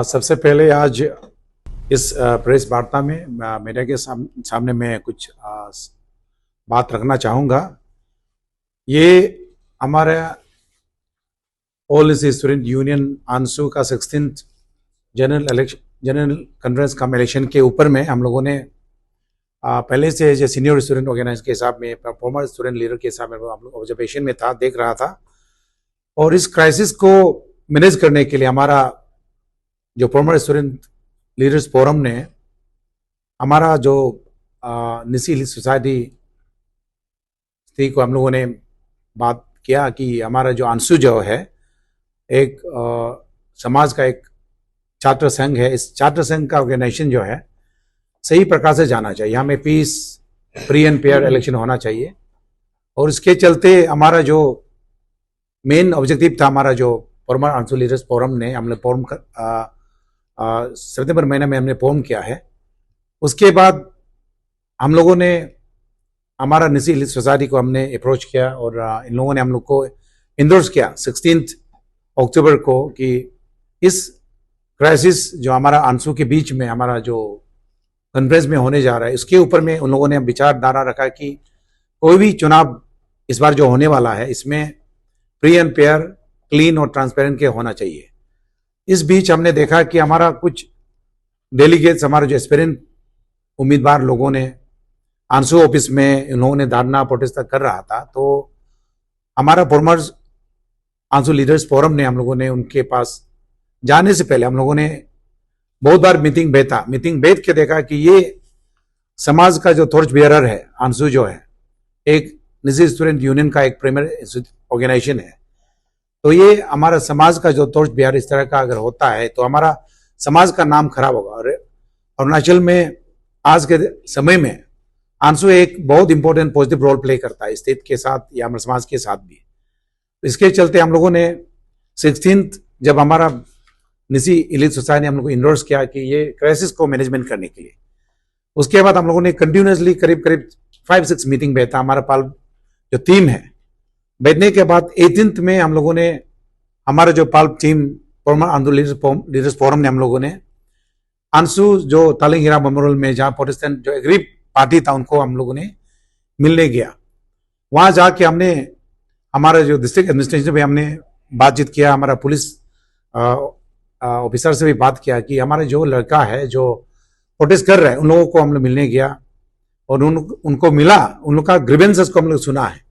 सबसे पहले आज इस प्रेस वार्ता में मीडिया के सामने मैं कुछ बात रखना चाहूँगा। ये हमारा ऑल इंडिया स्टूडेंट यूनियन आंसू का 16th जनरल कॉन्फ्रेंस कम इलेक्शन के ऊपर में हम लोगों ने पहले से जो सीनियर स्टूडेंट ऑर्गेनाइज के हिसाब में, फॉर्मर स्टूडेंट लीडर के हिसाब में हम लोग ऑब्जर्वेशन में था, देख रहा था। और इस क्राइसिस को मैनेज करने के लिए हमारा जो फॉर्मर स्टूडेंट लीडर्स फोरम ने हमारा जो निसी सोसाइटी थी को हम लोगों ने बात किया कि हमारा जो आंसू जो है एक समाज का एक छात्र संघ है। इस छात्र संघ का ऑर्गेनाइजेशन जो है सही प्रकार से जाना चाहिए। यहाँ में peace, free and fair election होना चाहिए। और इसके चलते हमारा जो मेन ऑब्जेक्टिव था, हमारा जो फॉर्मर आंसू लीडर्स फोरम ने हमने फॉर्म सितंबर महीने में हमने फॉर्म किया है। उसके बाद हम लोगों ने हमारा निसी सोसाइटी को हमने अप्रोच किया और इन लोगों ने हम लोग को इंडोर्स किया 16 अक्टूबर को कि इस क्राइसिस जो हमारा आंसू के बीच में हमारा जो कॉन्फ्रेंस में होने जा रहा है, इसके ऊपर में उन लोगों ने विचारधारा रखा कि कोई भी चुनाव इस बार जो होने वाला है इसमें फ्री एंड फेयर, क्लीन और ट्रांसपेरेंट के होना चाहिए। इस बीच हमने देखा कि हमारा कुछ डेलीगेट्स, हमारे जो एस्पिरेंट उम्मीदवार लोगों ने आंसू ऑफिस में उन्होंने धरना प्रोटेस्ट कर रहा था। तो हमारा फॉर्मर्स आंसू लीडर्स फोरम ने हम लोगों ने उनके पास जाने से पहले हम लोगों ने बहुत बार मीटिंग भेज के देखा कि ये समाज का जो टॉर्च बियरर है, आंसू जो है एक निजी स्टूडेंट यूनियन का एक प्राइमरी ऑर्गेनाइजेशन है। तो ये हमारा समाज का जो टॉर्च बियर इस तरह का अगर होता है तो हमारा समाज का नाम खराब होगा। और अरुणाचल में आज के समय में आंसू एक बहुत इंपॉर्टेंट पॉजिटिव रोल प्ले करता है स्टेट के साथ या हमारे समाज के साथ भी। इसके चलते हम लोगों ने 16th जब हमारा निसी इलीट सोसाइटी ने हम लोग को इंडोर्स किया कि ये क्राइसिस को मैनेजमेंट करने के लिए, उसके बाद हम लोगों ने कंटिन्यूसली करीब 5-6 मीटिंग बैठा। हमारा पाल जो टीम है बैठने के बाद 18th में हम लोगों ने हमारा जो पाल्प टीम फॉर्मर आंसू लीडर्स फोरम ने हम लोगों ने आंसू जो तालिंग हीरा मेमोरियल में जहाँ प्रोटेस्टेंट जो एग्रीव पार्टी था उनको हम लोगों ने मिलने गया। वहाँ जाके हमने हमारा जो डिस्ट्रिक्ट एडमिनिस्ट्रेशन में हमने बातचीत किया, हमारा पुलिस ऑफिसर से भी बात किया कि हमारा जो लड़का है जो प्रोटेस्ट कर रहा है उन लोगों को हम लोग मिलने गया और उनको मिला, उन लोग का ग्रीवेंसेस को हम लोग सुना है।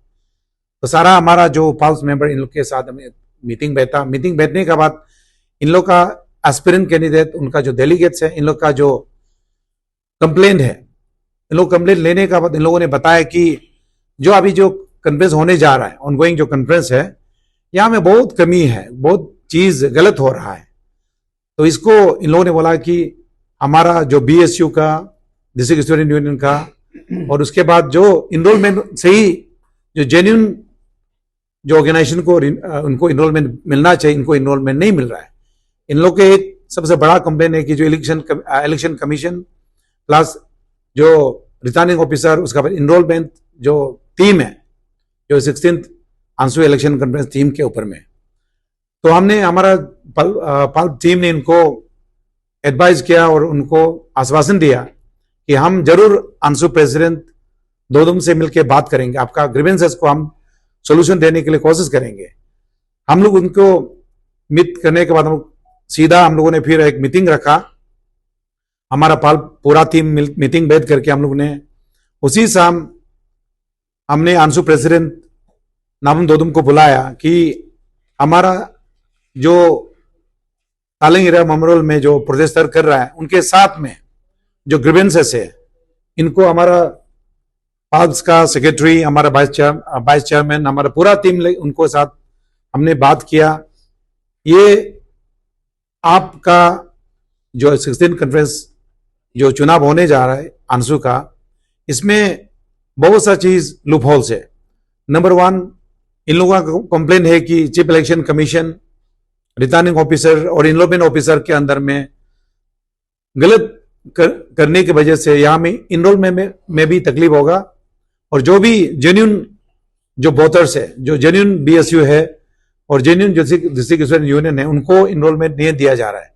तो सारा हमारा जो पाल्स मेंबर इन लोग के साथ हमें मीटिंग बैठने के बाद इन लोग का एस्पिरेंट कैंडिडेट, उनका जो डेलीगेट्स है, इन लोग का जो कंप्लेंट है, इन लोग कंप्लेंट लेने के बाद इन लोगों ने बताया कि जो अभी जो कॉन्फ्रेंस होने जा रहा है, ऑनगोइंग जो कॉन्फ्रेंस है, यहाँ में बहुत कमी है, बहुत चीज गलत हो रहा है। तो इसको इन लोगों ने बोला कि हमारा जो BSU का, डिस्ट्रिक्ट स्टूडेंट यूनियन का, और उसके बाद जो इनरोलमेंट सही जो जेन्युइन जो ऑर्गेनाइजेशन को उनको इनरोलमेंट मिलना चाहिए, इनको इनरोलमेंट नहीं मिल रहा है। इन लोग के एक सबसे बड़ा कंप्लेन है कि जो इलेक्शन कमीशन प्लस जो रिटर्निंग ऑफिसर, उसका बाद इनरोलमेंट जो टीम है, जो 16th आंसू इलेक्शन कॉन्फ्रेंस टीम के ऊपर में, तो हमने हमारा पल्प टीम ने इनको एडवाइज किया और उनको आश्वासन दिया कि हम जरूर आंसू प्रेसिडेंट दोदुम से मिलकर बात करेंगे, आपका ग्रीवेंसेस को हम सोल्यूशन देने के लिए कोशिश करेंगे। हम लोग उनको मीट करने के बाद हम लोगों ने फिर एक मीटिंग रखा। हमारा पूरा टीम मीटिंग बैठ करके हम लोग ने उसी शाम हमने आंसू प्रेसिडेंट नाबम दोदुम को बुलाया कि हमारा जो तालिंग हीरा मेमोरियल में जो प्रोटेस्टर कर रहा है उनके साथ में जो ग्रीवेंसेस है, इनको हमारा पाल्स का सेक्रेटरी, हमारा वाइस चेयरमैन, हमारा पूरा टीम उनको साथ हमने बात किया। ये आपका जो 16th कॉन्फ्रेंस जो चुनाव होने जा रहा है आंसू का, इसमें बहुत सा चीज लूप होल्स है। नंबर 1, इन लोगों का कंप्लेन है कि chief election commission, returning officer और इनरोलमेंट ऑफिसर के अंदर में गलत करने की वजह से यहाँ में इनरोलमेंट में भी तकलीफ होगा, और जो भी जेन्युइन जो वोटर्स है, जो जेन्युइन BSU है और जेन्युइन जो डिस्ट्रिक्ट स्टूडेंट यूनियन है, उनको इनरोलमेंट नहीं दिया जा रहा है।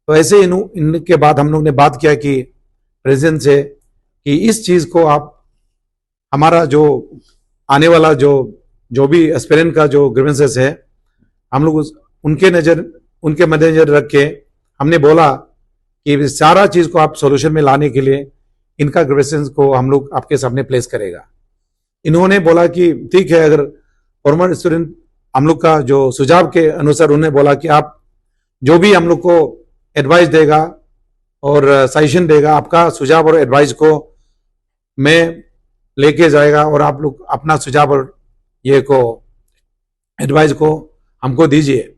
तो ऐसे इनके बाद हम लोग ने बात किया कि प्रेसिडेंट से कि इस चीज को आप हमारा जो आने वाला जो भी एस्पिरेंट का जो ग्रीवेंसेस है हम लोग उनके मद्देनजर रख के हमने बोला कि सारा चीज को आप सॉल्यूशन में लाने के लिए इनका ग्रीवेंसेस को हम लोग आपके सामने प्लेस करेगा। इन्होंने बोला कि ठीक है, अगर फॉर्मर स्टूडेंट हम लोग का जो सुझाव के अनुसार उन्होंने बोला कि आप जो भी हम लोग को एडवाइस देगा और सजेशन देगा, आपका सुझाव और एडवाइस को मैं लेके जाएगा और आप लोग अपना सुझाव और ये को एडवाइस को हमको दीजिए।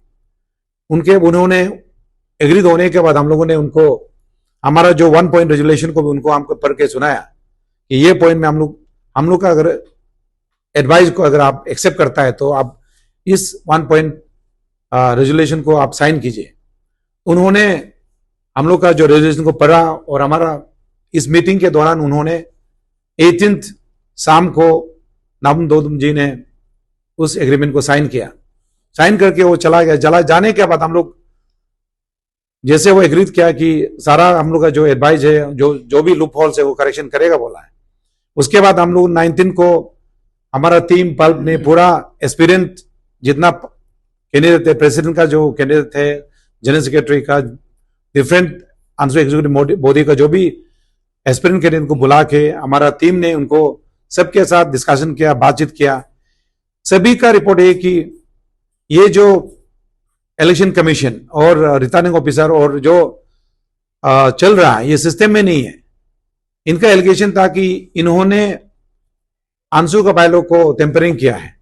उन्होंने एग्री होने के बाद हम लोगों ने उनको हमारा जो 1 पॉइंट रेजुलेशन को भी उनको हमको पढ़ के सुनाया कि ये पॉइंट में हम लोग का अगर एडवाइस को अगर आप एक्सेप्ट करता है तो आप इस 1 पॉइंट रेजुलेशन को आप साइन कीजिए। उन्होंने हम लोग का जो रेजुलेशन को पढ़ा और हमारा इस मीटिंग के दौरान उन्होंने 18th शाम को नाबम दोदम जी ने उस एग्रीमेंट को साइन किया। साइन करके वो चला गया। जाने के बाद हम लोग जैसे वो एग्री किया कि सारा हम लोग का जो एडवाइस है जो भी लूप होल्स है वो करेक्शन करेगा बोला है। उसके बाद हम लोग 19 को हमारा टीम पल्प ने पूरा एस्पिरेंट जितना कैंडिडेट थे, प्रेसिडेंट का जो कैंडिडेट थे, जनरल सेक्रेटरी का, डिफरेंट आंसर एग्जीक्यूटिव बॉडी का जो भी एस्पिरेंट कैंडिडेट को बुला के हमारा टीम ने उनको सबके साथ डिस्कशन किया, बातचीत किया। सभी का रिपोर्ट है कि ये जो इलेक्शन कमीशन और रिटर्निंग ऑफिसर और जो चल रहा है ये सिस्टम में नहीं है। इनका एलिगेशन था कि इन्होंने आंसू का बायलॉ को टेम्परिंग किया है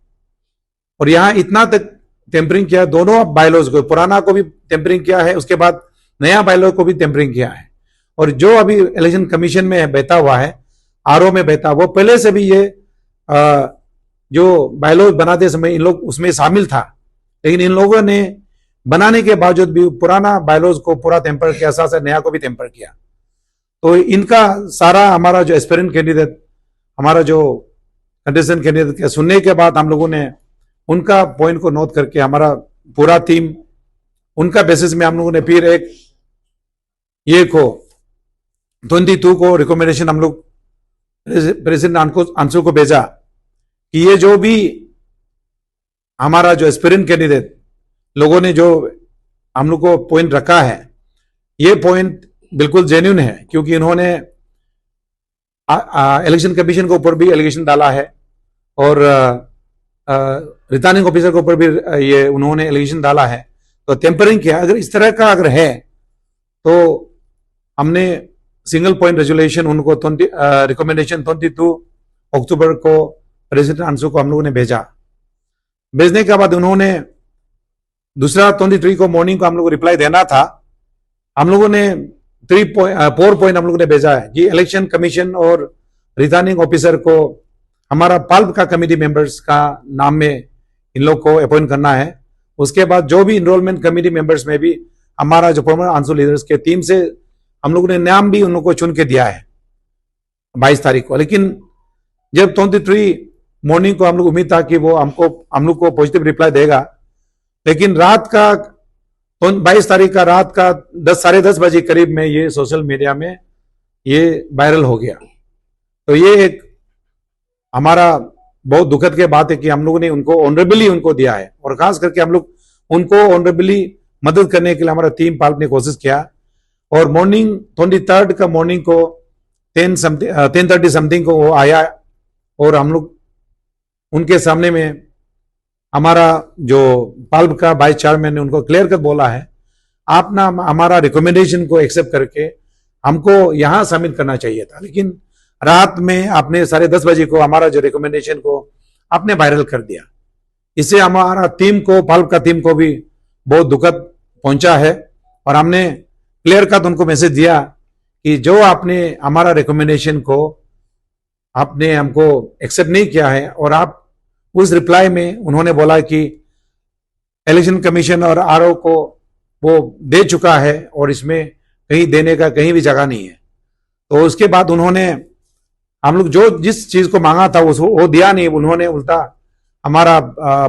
और यहां इतना तक टेम्परिंग किया, दोनों बायलॉज को, पुराना को भी टेम्परिंग किया है, उसके बाद नया बायलॉ को भी टेम्परिंग किया है। और जो अभी इलेक्शन कमीशन में बैठा हुआ है, आरओ में बैठा, वो पहले से भी ये जो बायलॉ बनाते समय इन लोग उसमें शामिल था, लेकिन इन लोगों ने बनाने के बावजूद भी पुराना बायलॉज को पूरा टेम्पर किया, साथ साथ नया को भी टेम्पर किया। तो इनका सारा हमारा जो एस्पिरेंट कैंडिडेट, हमारा जो कंटेस्टेंट कैंडिडेट के सुनने के बाद हम लोगों ने उनका पॉइंट को नोट करके हमारा पूरा टीम उनका बेसिस में हम लोगों ने फिर एक ये को 22 को रिकमेंडेशन हम लोग प्रेसिडेंट आंसू को भेजा कि ये जो भी हमारा जो एस्पिरेंट कैंडिडेट लोगों ने जो हम लोग को पॉइंट रखा है, ये पॉइंट बिल्कुल जेन्युइन है, क्योंकि इन्होंने इलेक्शन कमीशन के ऊपर भी एलिगेशन डाला है और रिटर्निंग ऑफिसर के ऊपर भी ये उन्होंने एलिगेशन डाला है, तो टेम्परिंग किया। अगर इस तरह का अगर है तो हमने सिंगल पॉइंट रेजुलेशन उनको रिकमेंडेशन 22 अक्टूबर को प्रेसिडेंट आंसू को हम लोगों ने भेजा। भेजने के बाद उन्होंने दूसरा 23 को मॉर्निंग को हम लोग को रिप्लाई देना था। हम लोगों ने 4 पॉइंट हम लोगों ने भेजा है कि इलेक्शन कमीशन और रिटर्निंग ऑफिसर को हमारा पल्प का कमेटी मेंबर्स का नाम में इन लोग को अपॉइंट करना है। उसके बाद जो भी इनरोलमेंट कमेटी मेंबर्स में भी हमारा जो फॉर्मर आंसू लीडर्स के टीम से हम लोगों ने नाम भी उन लोग को चुन के दिया है 22 तारीख को। लेकिन जब 23 मॉर्निंग को हम लोग उम्मीद था कि वो हम लोग को पॉजिटिव रिप्लाई देगा, लेकिन रात का 22 तारीख का रात का 10 साढ़े 10 बजे करीब में ये सोशल मीडिया में ये वायरल हो गया। तो ये एक हमारा बहुत दुखद की बात है कि हम लोगों ने उनको ऑनरेबली उनको दिया है और खास करके हम लोग उनको ऑनरेबली मदद करने के लिए हमारा टीम पाल्प ने कोशिश किया। और मॉर्निंग 23 का मॉर्निंग को 10:30 समथिंग को वो आया और हम लोग उनके सामने में हमारा जो पाल्प का वाइस चेयरमैन ने उनको क्लियर कर बोला है, आप ना हमारा रिकमेंडेशन को एक्सेप्ट करके हमको यहां शामिल करना चाहिए था, लेकिन रात में आपने 10:30 बजे को हमारा जो रिकमेंडेशन को आपने वायरल कर दिया। इससे हमारा टीम को, पाल्प का टीम को भी बहुत दुखद पहुंचा है और हमने क्लियर कट उनको मैसेज दिया कि जो आपने हमारा रिकमेंडेशन को आपने हमको एक्सेप्ट नहीं किया है और आप उस रिप्लाई में उन्होंने बोला कि इलेक्शन कमीशन और आरओ को वो दे चुका है और इसमें कहीं देने का कहीं भी जगह नहीं है। तो उसके बाद उन्होंने हम लोग जो जिस चीज को मांगा था वो दिया नहीं, उन्होंने उल्टा हमारा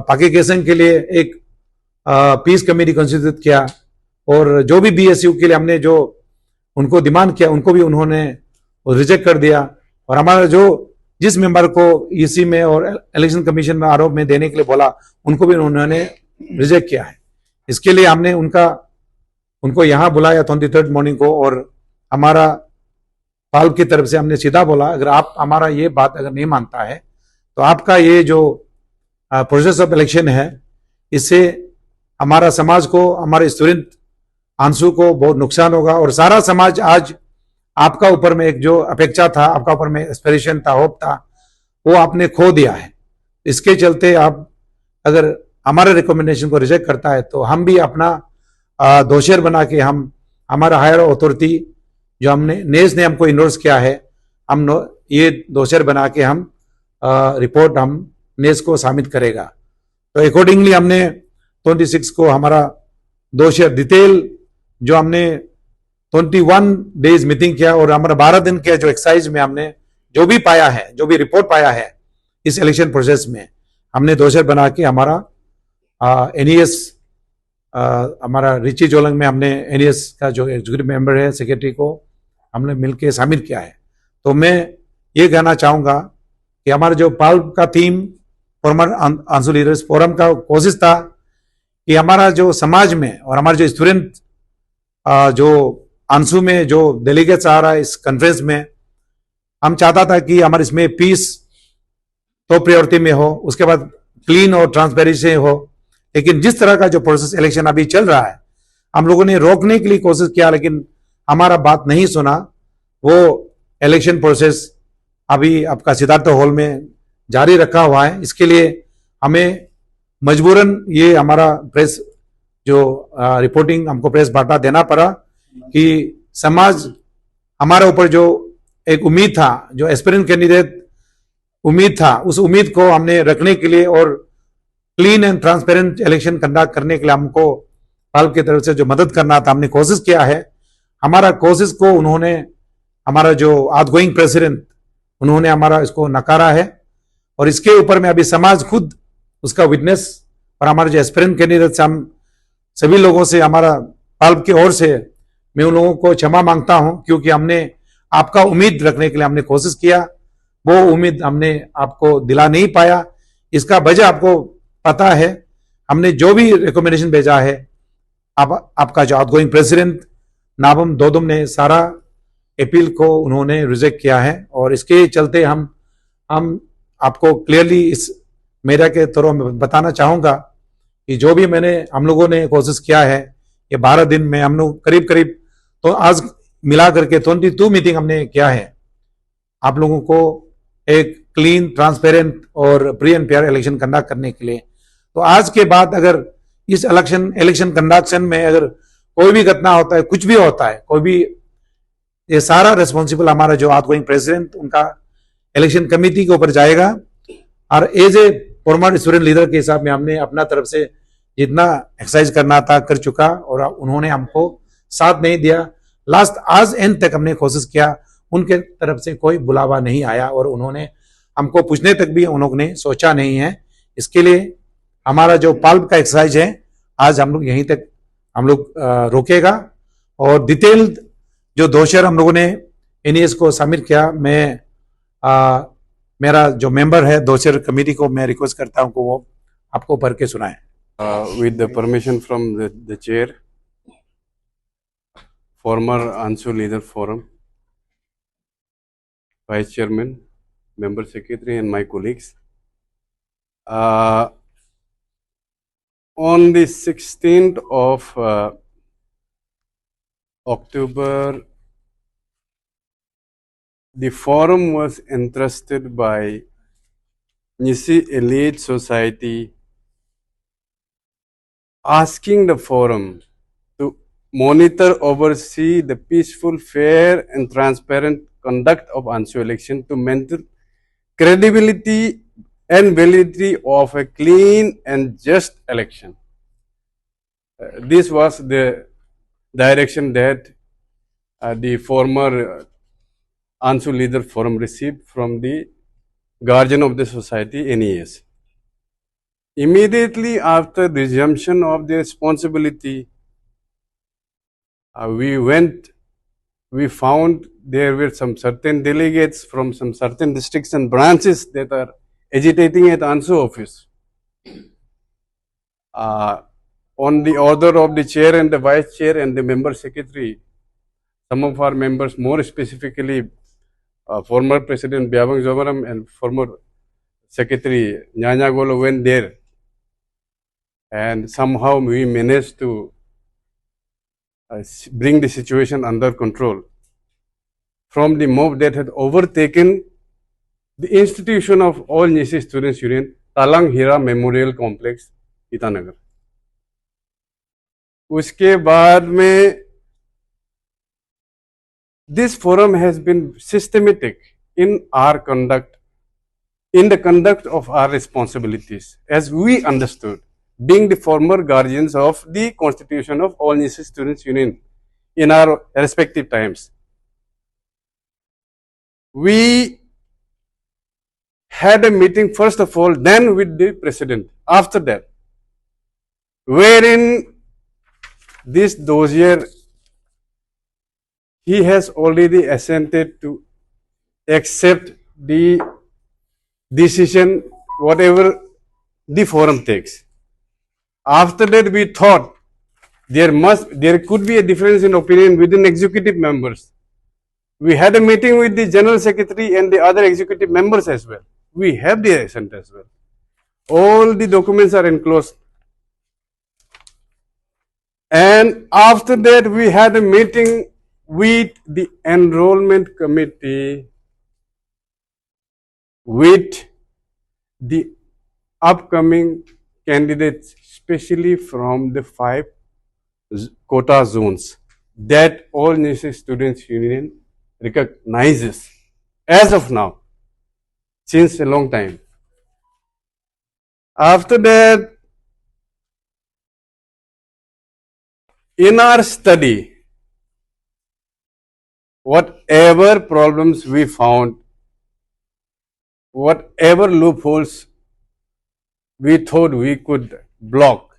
पाकिस्तान के लिए एक पीस कमेटी कंस्टिट्यूट किया और जो भी बीएसयू के लिए हमने जो उनको डिमांड किया उनको भी उन्होंने रिजेक्ट कर दिया। और हमारा जो जिस मेंबर को ईसी में और इलेक्शन कमीशन में आरोप में देने के लिए बोला उनको भी उन्होंने रिजेक्ट किया है। इसके लिए हमने उनको यहाँ बुलाया 23 मॉर्निंग को, और हमारा पाल्प की तरफ से हमने सीधा बोला अगर आप हमारा ये बात अगर नहीं मानता है तो आपका ये जो प्रोसेस ऑफ इलेक्शन है इससे हमारा समाज को, हमारे स्टूडेंट आंसू को बहुत नुकसान होगा। और सारा समाज आज आपका ऊपर में एक जो अपेक्षा था, आपका ऊपर में एस्पिरेशन था, होप था, वो आपने खो दिया है। इसके चलते आप अगर हमारे रिकमेंडेशन को रिजेक्ट करता है तो हम भी अपना दोषर बना के हम हमारा हायर अथॉरिटी जो हमने नेस ने हमको इनोर्स किया है, हम ये दोषर बना के हम रिपोर्ट हम नेस को सबमिट करेगा। तो अकॉर्डिंगली हमने 26 को हमारा दोषर डिटेल जो हमने 21 डेज मीटिंग किया और हमारा 12 दिन के जो एक्सरसाइज में हमने जो भी पाया है, जो भी रिपोर्ट पाया है इस इलेक्शन प्रोसेस में, हमने दोषर बना के हमारा एनईएस हमारा रिची जोलंग में हमने एनईएस का जो एग्जीक्यूटिव मेंबर है, सेक्रेटरी को हमने मिलकर शामिल किया है। तो मैं ये कहना चाहूंगा कि हमारा जो पाल्प का टीम फॉर्मर आंसू लीडर्स फोरम का कोशिश था कि हमारा जो समाज में और हमारे जो स्टूडेंट जो आंसू में जो डेलीगेट्स आ रहा है इस कॉन्फ्रेंस में, हम चाहता था कि हमारे इसमें पीस तो प्रायोरिटी में हो, उसके बाद क्लीन और ट्रांसपेरेंसी हो। लेकिन जिस तरह का जो प्रोसेस इलेक्शन अभी चल रहा है, हम लोगों ने रोकने के लिए कोशिश किया लेकिन हमारा बात नहीं सुना। वो इलेक्शन प्रोसेस अभी आपका सिद्धार्थ हॉल में जारी रखा हुआ है। इसके लिए हमें मजबूरन ये हमारा प्रेस जो रिपोर्टिंग हमको प्रेस बाटा देना पड़ा कि समाज हमारे ऊपर जो एक उम्मीद था, जो एस्पिरेंट कैंडिडेट उम्मीद था, उस उम्मीद को हमने रखने के लिए और clean and transparent election conduct करने के लिए हमको पाल्प की तरफ से जो मदद करना था हमने कोशिश किया है। हमारा कोशिश को उन्होंने, हमारा जो आउटगोइंग प्रेसिडेंट, उन्होंने हमारा इसको नकारा है और इसके ऊपर में अभी समाज खुद उसका विटनेस और हमारे जो एस्पिरेंट कैंडिडेट्स, हम सभी लोगों से, हमारा पाल्प की ओर से मैं उन लोगों को क्षमा मांगता हूं क्योंकि हमने आपका उम्मीद रखने के लिए हमने कोशिश किया, वो उम्मीद हमने आपको दिला नहीं पाया। इसका वजह आपको पता है, हमने जो भी रिकमेंडेशन भेजा है आपका जो आउटगोइंग प्रेसिडेंट नाबम दोदुम ने सारा अपील को उन्होंने रिजेक्ट किया है और इसके चलते हम आपको क्लियरली इस मेरा के तौर में बताना चाहूंगा कि जो भी हम लोगों ने कोशिश किया है ये 12 दिन में हम लोग करीब तो आज मिला करके 22 मीटिंग हमने किया है आप लोगों को एक क्लीन, ट्रांसपेरेंट और free and fair election conduct करने के लिए। तो आज के बाद अगर इस इलेक्शन कंडक्शन में अगर कोई भी घटना होता है, कुछ भी होता है, कोई भी, ये सारा रिस्पॉन्सिबल हमारा जो आउटगोइंग प्रेसिडेंट, उनका इलेक्शन कमेटी के ऊपर जाएगा। और as a former student leader के हिसाब में हमने अपना तरफ से जितना एक्सरसाइज करना था कर चुका और उन्होंने हमको साथ नहीं दिया। लास्ट आज एंड तक हमने कोशिश किया, उनके तरफ से कोई बुलावा नहीं आया और उन्होंने हमको पूछने तक भी उन्होंने सोचा नहीं है। इसके लिए हमारा जो पाल्प का एक्सरसाइज है आज हम लोग यहीं तक हम लोग रोकेगा और डिटेल्ड जो दोषर हम लोगों ने एनईएस को सबमिट किया, मैं मेरा जो मेंबर है दोषर कमेटी को मैं रिक्वेस्ट करता हूं कि वो आपको पढ़ के सुनाए। With the permission from the chair, former Ansu Leader Forum, Vice Chairman, Member Secretary and my colleagues, on the 16th of October, the forum was entrusted by Nisi Elite Society, asking the forum to monitor, oversee the peaceful, fair and transparent conduct of Ansu election to maintain credibility and validity of a clean and just election. This was the direction that the former Ansu Leader Forum received from the guardian of the society, NES. Immediately after resumption of the responsibility, We found there were some certain delegates from some certain districts and branches that are agitating at ANSU office. On the order of the chair and the vice chair and the member secretary, some of our members, more specifically former President Byabang Zomaram and former Secretary Nyanya Golo, went there, and somehow we managed to bring the situation under control from the mob that had overtaken the institution of All Nyisi Students Union, Talang Hira Memorial Complex, Itanagar. उसके बाद में this forum has been systematic in our conduct, in the conduct of our responsibilities, as we understood, being the former guardians of the constitution of All Nyisi Students Union in our respective times. We had a meeting first of all, then with the president, after that, wherein this dossier, he has already assented to accept the decision, whatever the forum takes. After that, we thought there could be a difference in opinion within executive members. We had a meeting with the general secretary and the other executive members as well. We have the assent as well. All the documents are enclosed. And after that, we had a meeting with the enrollment committee, with the upcoming candidates, especially from the 5 quota zones that All Nyisi Students Union recognizes as of now, since a long time. After that, in our study, whatever problems we found, whatever loopholes we thought we could block,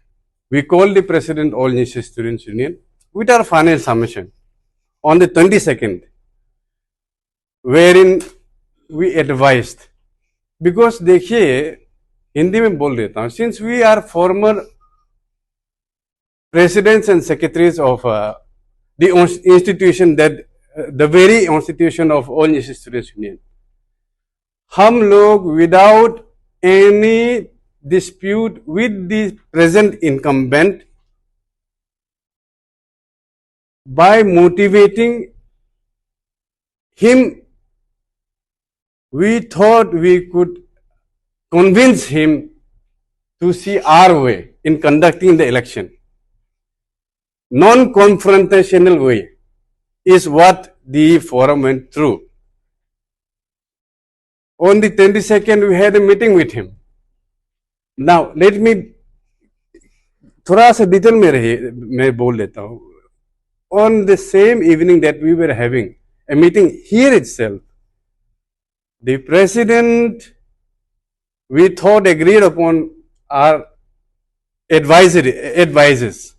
we called the President All Nyisi Students Union with our final submission on the 22nd, wherein we advised, because देखिए हिंदी में बोल देता हूँ, since we are former presidents and secretaries of the institution that the very institution of All Nyisi Students Union, हम लोग without any dispute with the present incumbent, by motivating him, we thought we could convince him to see our way in conducting the election. Non-confrontational way is what the forum went through. On the 22nd, we had a meeting with him. Now, let me थोड़ा सा detail में रहिए, मैं बोल लेता हूँ. On the same evening that we were having a meeting here itself, the president, we thought, agreed upon our advices.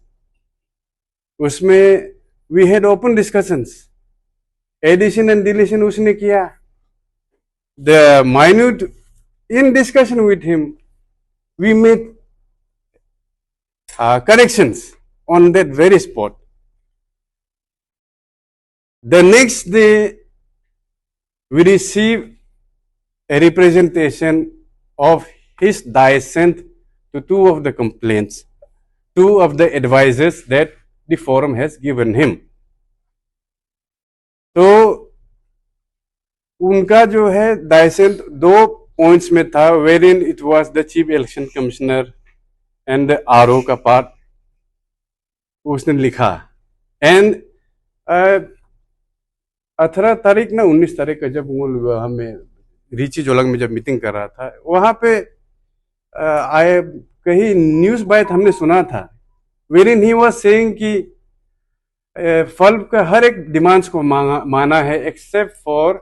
उसमें we had open discussions. Addition and deletion उसने किया. The minute, in discussion with him, we made corrections on that very spot. The next day, we received a representation of his dissent to 2 of the complaints, 2 of the advices that the forum has given him. तो उनका जो है dissent 2 points में था, wherein it was the chief election commissioner and the RO का part उसने लिखा. And 18 तारीख ना 19 तारीख का जब वो हमें रीची जोलंग में जब मीटिंग कर रहा था, वहां पे आए कहीं न्यूज बाइट हमने सुना था, wherein he was saying कि फल्प का हर एक डिमांड्स को माना है except for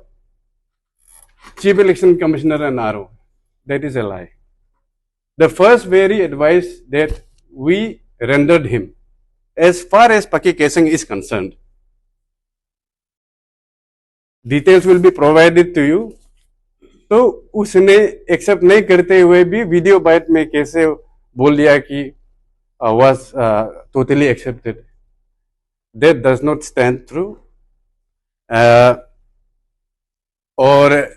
chief election commissioner and RO. That is a lie. The first very advice that we rendered him as far as Paki Kesang is concerned, details will be provided to you. तो उसने accept नहीं करते हुए भी video bite में कैसे बोल दिया कि was totally accepted. That does not stand true. और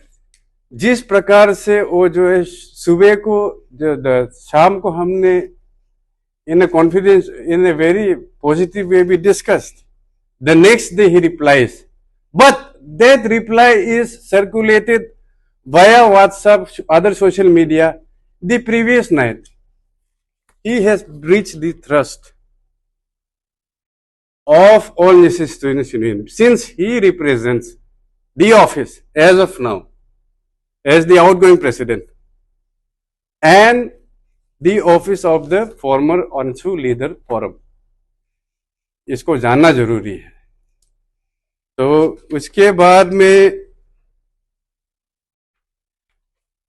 जिस प्रकार से वो जो है सुबह को शाम को हमने in a confidence, in a very positive way we discussed. The next day he replies, but that reply is circulated via WhatsApp, other social media the previous night. He has breached the trust of all Nisi Students Union since he represents the office as of now as the outgoing president and the office of the former ANSU leader forum. इसको जानना जरूरी है. तो उसके बाद में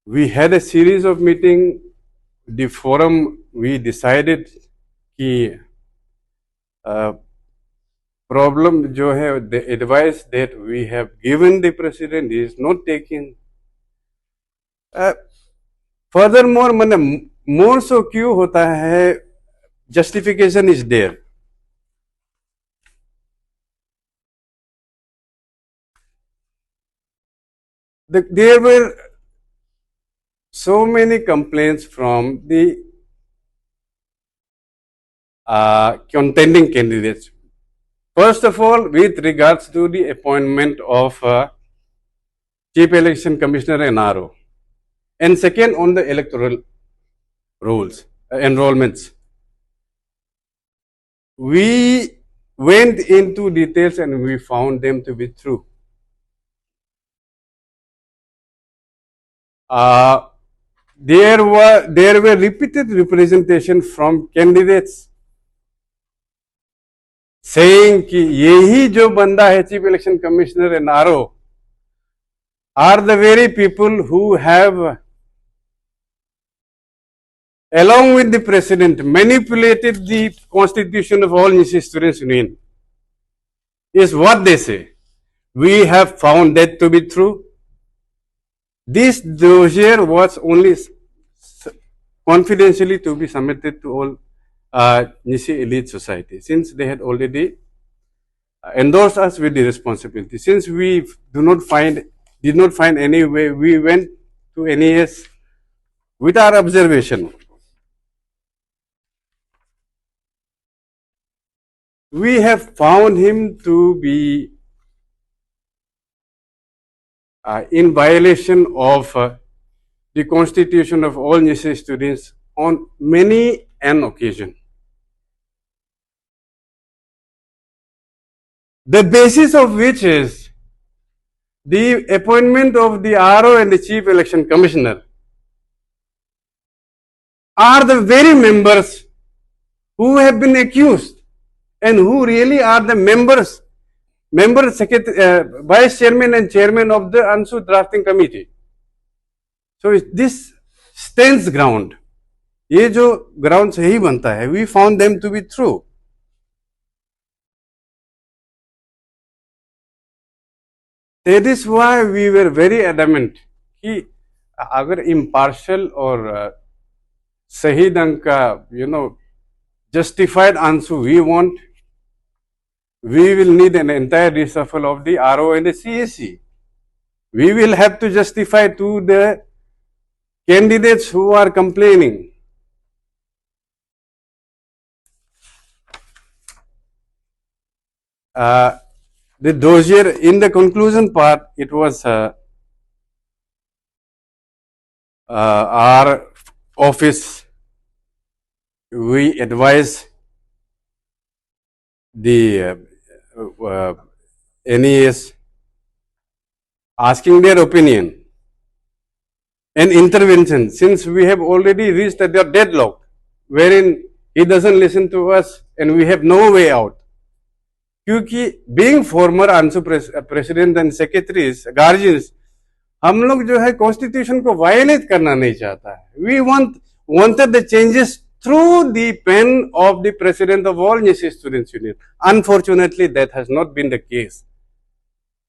we had a series of meeting. The forum we decided कि problem जो है, the advice that we have given the president is not taken. Furthermore, मैंने more so क्यों होता है, justification is there. There were so many complaints from the contending candidates. First of all, with regards to the appointment of Chief Election Commissioner NRO, and second on the electoral rolls, enrollments. We went into details and we found them to be true. There were repeated representation from candidates saying कि यही जो बंदा है Chief Election Commissioner NRO are the very people who have, along with the president, manipulated the constitution of all Nisi Students Union, is what they say. We have found that to be true. This dossier was only confidentially to be submitted to all Nisi elite society, since they had already endorsed us with the responsibility. Since we did not find any way, we went to NES with our observation. We have found him to be in violation of the constitution of all Nisi students on many an occasion. The basis of which is the appointment of the RO and the Chief Election Commissioner are the very members who have been accused and who really are the members, vice chairman and chairman of the ANSU drafting committee. So this stands ground. ये जो ground सही बनता है, we found them to be true. That is why we were very adamant कि अगर impartial और सही ढंग का justified answer we want, we will need an entire reshuffle of the RO and the CAC. We will have to justify to the candidates who are complaining. The dossier, in the conclusion part, it was our office, we advise the NES asking their opinion and intervention, since we have already reached a deadlock wherein he doesn't listen to us and we have no way out. क्योंकि being former ANSU president and secretaries, guardians, हम लोग जो है constitution को violet करना नहीं चाहता है. We wanted the changes through the pen of the president of all Nishi Students Union. Unfortunately, that has not been the case.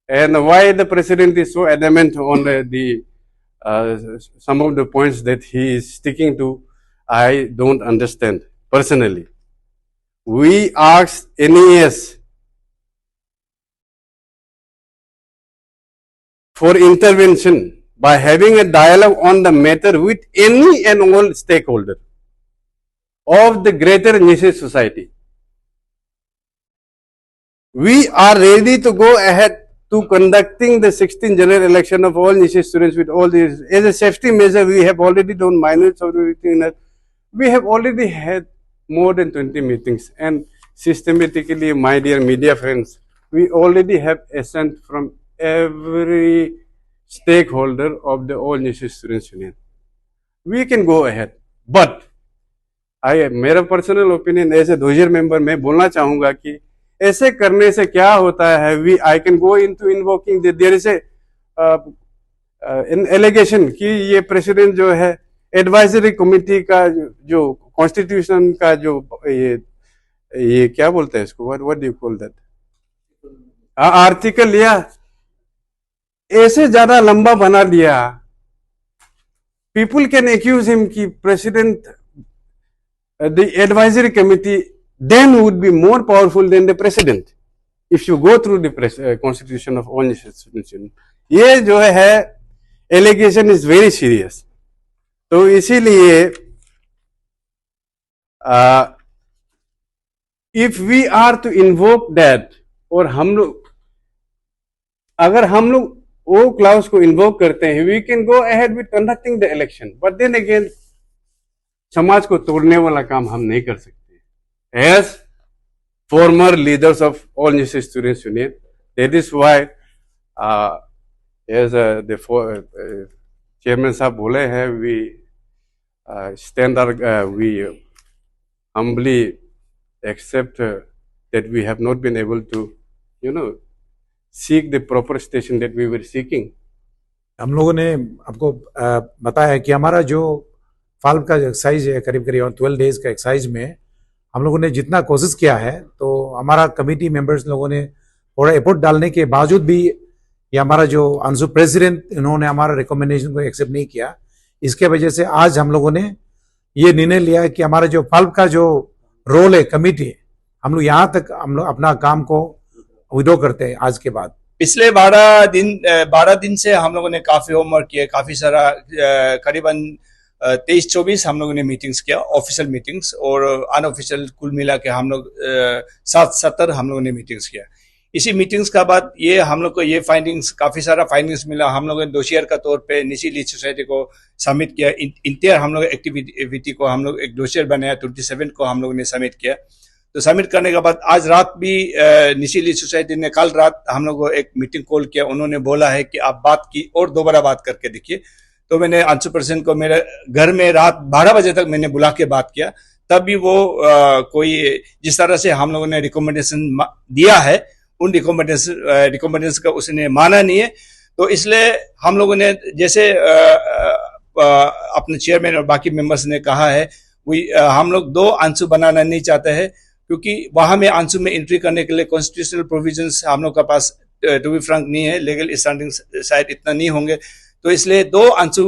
And why the president is so adamant on some of the points that he is sticking to, I don't understand personally. We asked NES for intervention by having a dialogue on the matter with any and all stakeholder of the greater Nishi society. We are ready to go ahead to conducting the 16th general election of all Nishi students with all these. As a safety measure, we have already done minutes of everything. We have already had more than 20 meetings, and systematically, my dear media friends, we already have assent from every stakeholder of the all Nishi Students Union. We can go ahead, but मेरा personal opinion as a dossier member मैं बोलना चाहूंगा कि ऐसे करने से क्या होता है, I can go into invoking there is an allegation कि ये प्रेसिडेंट जो है एडवाइजरी कमिटी का जो कॉन्स्टिट्यूशन का जो ये क्या बोलते हैं इसको, what do you call that, article लिया ऐसे ज्यादा लंबा बना दिया. पीपुल कैन एक्यूज हिम कि president the advisory committee then would be more powerful than the president if you go through the constitution of all institutions. ये जो है allegation is very serious. तो इसीलिए if we are to invoke that, और हम लोग अगर हम लोग वो क्लाउज को इन्वोक करते हैं, we can go ahead with conducting the election, but then again समाज को तोड़ने वाला काम हम नहीं कर सकते. As former leaders of all Nyishi students union, that is why as the chairman साहब बोले हैं, we stand we humbly accept that we have not been able to seek the proper station that we were seeking. हम लोगों ने आपको बताया कि हमारा जो फाल्व का एक्सरसाइज है करीब करीब 12 डेज का एक्सरसाइज में हम लोगों ने जितना कोशिश किया है, तो हमारा कमेटी मेंबर्स लोगों ने थोड़ा एफर्ट डालने के बावजूद भी ये हमारा जो आंसू प्रेसिडेंट, इन्होंने हमारा रिकमेंडेशन को एक्सेप्ट नहीं किया. इसके वजह से आज हम लोगों ने ये निर्णय लिया कि हमारा जो फाल्व का जो रोल है कमेटी, हम लोग यहाँ तक हम लोग अपना काम को विड्रॉ करते हैं आज के बाद. पिछले 12 दिन से हम लोगों ने काफी होमवर्क किया, काफी सारा करीबन 23-24 हम लोगों ने मीटिंग्स किया, ऑफिशियल मीटिंग्स और अनऑफिशियल कुल मिला के हम लोग 70 हम लोगों ने मीटिंग्स किया. इसी मीटिंग्स का बाद ये हम लोग को ये फाइंडिंग्स, काफी सारा फाइंडिंग्स मिला. हम लोगों ने डोसियर का तौर पे निशी लीड सोसाइटी को सबमिट किया. इंटायर हम लोग एक्टिविटी को हम लोग एक डोसियर बनाया, 27 को हम लोगों ने सबमिट किया. तो सबमिट करने के बाद आज रात भी निशी लीड सोसाइटी ने कल रात हम लोग को एक मीटिंग कॉल किया. उन्होंने बोला है कि आप बात की और दोबारा बात करके देखिए. तो मैंने अंशु प्रेसिडेंट को मेरे घर में रात 12 बजे तक मैंने बुला के बात किया. तब भी वो कोई जिस तरह से हम लोगों ने रिकमेंडेशन दिया है उन रिकमेंडेशन का उसने माना नहीं है. तो इसलिए हम लोगों ने जैसे अपने चेयरमैन और बाकी मेंबर्स ने कहा है, हम लोग 2 अंशु बनाना नहीं चाहते हैं, क्योंकि वहां में अंशु में एंट्री करने के लिए कॉन्स्टिट्यूशनल प्रोविजंस हम लोग के पास टू बी फ्रैंक नहीं है, लीगल स्टैंडिंग शायद इतना नहीं होंगे. तो इसलिए 2 अंशु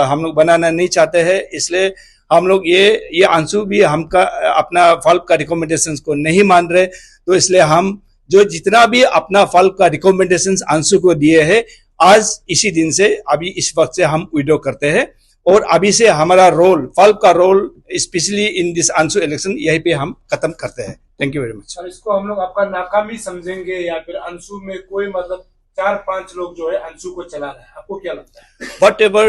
हम लोग बनाना नहीं चाहते हैं. इसलिए हम लोग ये अंशु भी हमका अपना फल्क का रिकमेंडेशंस को नहीं मान रहे. तो इसलिए हम जो जितना भी अपना फल्क का रिकमेंडेशंस अंशु को दिए हैं, आज इसी दिन से अभी इस वक्त से हम विड्रॉ करते हैं और अभी से हमारा रोल, फल्क का role specially in this ANSU election यहीं पे हम खत्म करते हैं. Thank you very much. इसको हम लोग आपका नाकामी समझेंगे या फिर अंशु में कोई मतलब 4-5 लोग जो है अंशु को चला रहे हैं, आपको क्या लगता है? वट एवर,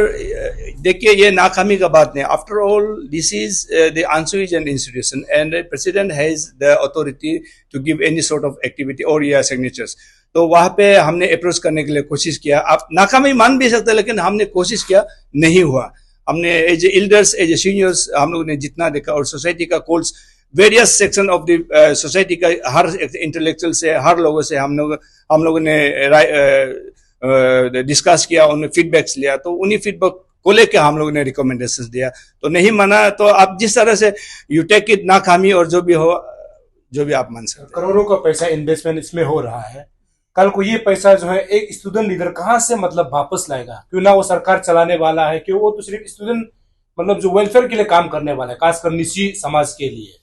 देखिए ये नाकामी का बात नहीं. After all this is the ANSU is an institution and president has the authority to give any sort of activity और या सिग्नेचर्स. तो वहां पे हमने अप्रोच करने के लिए कोशिश किया. आप नाकामी मान भी सकते हैं, लेकिन हमने कोशिश किया, नहीं हुआ. हमने as a elders, as a seniors हम लोगों ने जितना देखा और सोसाइटी का calls various section of the society का हर इंटेलेक्चुअल से, हर लोगों से हम लोगों ने डिस्कस किया, उन्हें फीडबैक्स लिया. तो उन्हीं फीडबैक को लेके हम लोगों ने रिकमेंडेशंस दिया, तो नहीं माना तो आप जिस तरह से यूटेक की नाकामी और जो भी हो, जो भी आप मान सकते हैं। करोड़ों का पैसा इन्वेस्टमेंट इसमें हो रहा है, कल को ये पैसा जो है एक स्टूडेंट लीडर कहाँ से मतलब वापस लाएगा? क्यों ना वो सरकार चलाने वाला है, क्यों वो तो सिर्फ स्टूडेंट मतलब जो वेलफेयर के लिए काम करने वाला है, खासकर निजी समाज के लिए।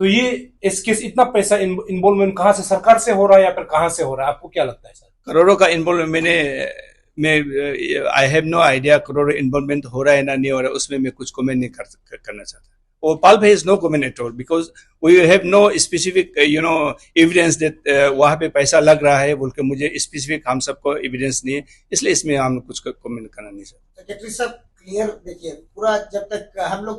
तो ये इसके इतना पैसा इन्वॉल्वमेंट कहाँ से, सरकार से हो रहा है या फिर कहाँ से हो रहा है, आपको क्या लगता है सर? करोड़ों का इन्वॉल्वमेंट मैं आई हैव नो आइडिया करोड़ों इन्वॉल्वमेंट हो रहा है ना नहीं हो रहा है, उसमें मैं कुछ कमेंट नहीं करना चाहता। और पाल भाई is no comment at all because we have no specific evidence that वहाँ पे पैसा लग रहा है बोल के मुझे स्पेसिफिक हम सबको एविडेंस नहीं है, इसलिए इसमें हम कुछ कमेंट करना नहीं चाहते। सेक्रेटरी साहब क्लियर देखिए पूरा, जब तक हम लोग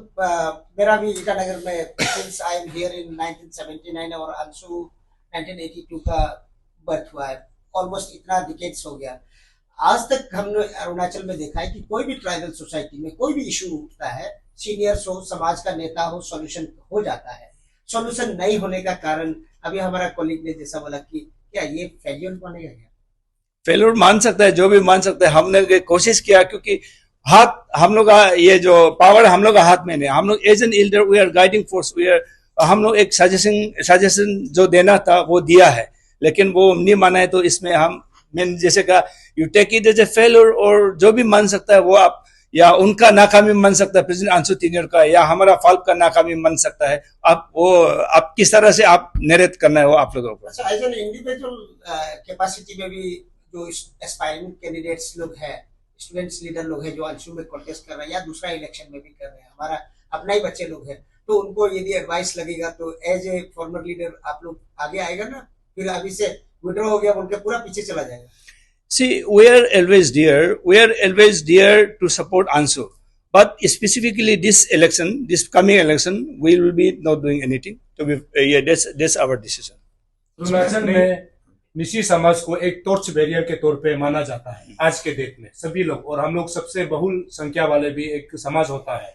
मेरा भी ईटानगर में since I am here in 1979 और अंशु 1982 का बर्थ हुआ है, ऑलमोस्ट इतना डिकेड्स हो गया। आज तक हमने अरुणाचल में देखा है कि कोई भी ट्राइबल सोसाइटी में कोई भी इशू उठता है, सीनियर्स हो, समाज का नेता हो, सॉल्यूशन हो जाता है। सॉल्यूशन नहीं होने का कारण अभी हमारा कॉलीग ने जैसा बोला कि क्या ये फेल्योर बनेगा? क्या फेल्योर मान सकता है, जो भी मान सकता है। हमने कोशिश किया क्योंकि हाथ हम लोग का, ये जो पावर हम लोग का हाथ में नहीं, हम लोग as an elder we are guiding force, we are, हम लोग एक सजेशन जो देना था वो दिया है, लेकिन वो नहीं माना है। तो इसमें हम मैंने जैसे कहा you take it as a failure, और जो भी मान सकता है वो आप, या उनका नाकामी मान सकता है प्रेसिडेंट अंशु तीनियर का, या हमारा फाल्क का नाकामी मान सकता है। आप वो आप किस तरह से आप नरेट करना है वो आप लोगों को। अच्छा, एज एन इंडिविजुअल कैपेसिटी में भी जो एस्पायरिंग कैंडिडेट्स लोग हैं, स्टूडेंट्स लीडर लोग हैं जो अंशु में कॉन्टेस्ट कर रहे हैं या दूसरा इलेक्शन में भी कर रहे हैं, हमारा अपना ही बच्चे लोग हैं, तो उनको यदि एडवाइस लगेगा तो एज ए फॉर्मर लीडर आप लोग आगे आएगा ना? फिर अभी से विड्रॉ हो गया बोल के पूरा पीछे चला जाएगा? See, we are always there to support Ansu. But specifically this election, this coming election, we will be not doing anything. To be, yeah, that's our decision. Arunachal में निजी समाज को एक टॉर्च बैरियर के तौर पे माना जाता है आज के डेट में, सभी लोग, और हम लोग सबसे बहुल संख्या वाले भी एक समाज होता है।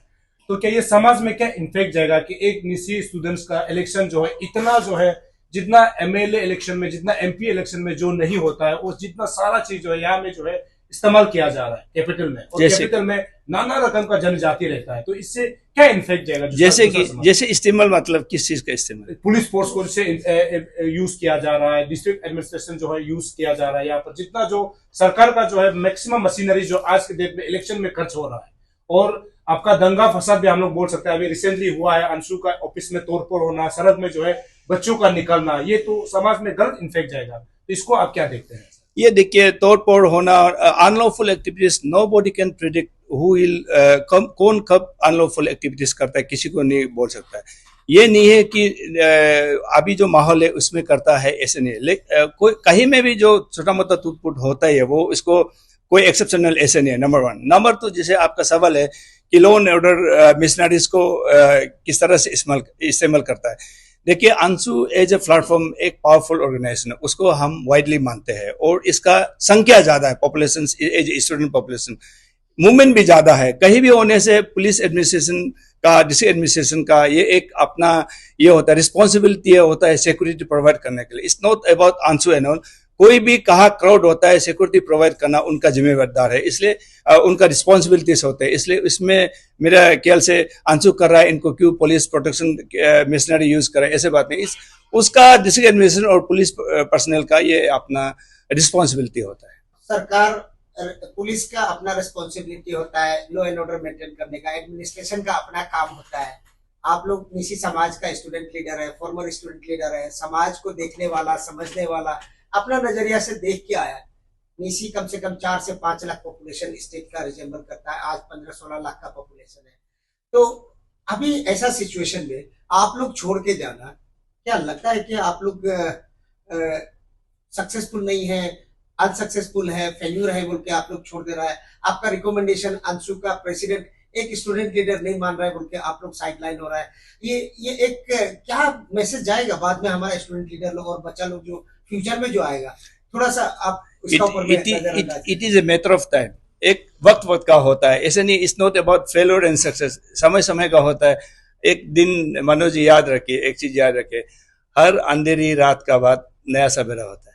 तो क्या ये समाज में क्या इन्फेक्ट जाएगा कि एक निजी स्टूडेंट्स का इलेक्शन जो है इतना जो है, जितना एमएलए इलेक्शन में, जितना एमपी इलेक्शन में जो नहीं होता है, वो जितना सारा चीज जो है यहाँ में जो है इस्तेमाल किया जा रहा है कैपिटल में, और कैपिटल में नाना रकम का जनजाति रहता है। तो इससे क्या इन्फेक्ट जाएगा? जैसे इस्तेमाल मतलब किस चीज का इस्तेमाल? पुलिस फोर्स को जैसे यूज किया जा रहा है, डिस्ट्रिक्ट एडमिनिस्ट्रेशन जो है यूज किया जा रहा है, यहाँ पर जितना जो सरकार का जो है मैक्सिमम मशीनरी जो आज के डेट में इलेक्शन में खर्च हो रहा है, और आपका दंगा फसाद भी हम लोग बोल सकते हैं। अभी रिसेंटली हुआ है अंशु का ऑफिस में तोड़फोड़ होना, सड़क में जो है बच्चों का निकलना, ये तो समाज में गलत इन्फेक्ट जाएगा। तो इसको आप क्या देखते हैं? ये देखिए, तोड़फोड़ होना, unlawful activities, nobody can predict who will, कौन कब अनलॉफुल एक्टिविटीज करता है, किसी को नहीं बोल सकता है। ये नहीं है कि अभी जो माहौल है उसमें करता है, ऐसे नहीं है। कोई कहीं में भी जो छोटा मोटा टूट-फूट होता है वो इसको कोई एक्सेप्शनल ऐसे नहीं है, नंबर 1। नंबर 2, जैसे आपका सवाल है कि लॉ एंड ऑर्डर मिशनरीज को किस तरह से इस्तेमाल करता है। देखिए, अंशु एज ए प्लेटफॉर्म एक पावरफुल ऑर्गेनाइजेशन है, उसको हम वाइडली मानते हैं, और इसका संख्या ज्यादा है, population as student population, movement भी ज्यादा है। कहीं भी होने से पुलिस एडमिनिस्ट्रेशन का, डिस्ट्रिक्ट एडमिनिस्ट्रेशन का ये एक अपना ये होता है, रिस्पॉन्सिबिलिटी होता है सिक्योरिटी प्रोवाइड करने के लिए। It's not about Anshu and all. कोई भी कहा क्राउड होता है, सिक्योरिटी प्रोवाइड करना उनका जिम्मेदार है, इसलिए उनका रिस्पॉन्सिबिलिटीज होते हैं। इसलिए इसमें मेरा ख्याल से अंशु कर रहा है, इनको क्यों पुलिस प्रोटेक्शन मिशनरी यूज करे, ऐसे बात नहीं। उसका डिस्ट्रिक्ट एडमिनिस्ट्रेशन और पुलिस पर्सनल का ये अपना रिस्पॉन्सिबिलिटी होता है। सरकार, पुलिस का अपना रिस्पॉन्सिबिलिटी होता है लॉ एंड ऑर्डर मेंटेन करने का, एडमिनिस्ट्रेशन का अपना काम होता है। आप लोग निजी समाज का स्टूडेंट लीडर है, फॉर्मर स्टूडेंट लीडर है, समाज को देखने वाला, समझने वाला, अपना नजरिया से देख के आया। निसी कम से कम 4 से 5 लाख पॉपुलेशन स्टेट का रिजेंबल करता है, आज 15-16 लाख का पॉपुलेशन है। तो अभी ऐसा सिचुएशन में आप लोग छोड़ के जाना, क्या लगता है कि आप लोग सक्सेसफुल नहीं है, अनसक्सेसफुल है, फेल्यूर है बोल के आप लोग छोड़ दे रहा है? आपका रिकमेंडेशन अंशु का प्रेसिडेंट एक स्टूडेंट लीडर नहीं मान रहा है बोल के आप लोग साइडलाइन हो रहा है। ये एक क्या मैसेज जाएगा बाद में हमारा स्टूडेंट लीडर लोग और बच्चा लोग जो फ्यूचर में जो आएगा? थोड़ा सा आप उसका ऊपर it is a matter of time, एक वक्त का होता है, ऐसे नहीं। It's not about failure and success, समय का होता है। एक दिन मनोज जी याद रखिए, एक चीज याद रखिए, हर अंधेरी रात का बाद नया सवेरा होता है।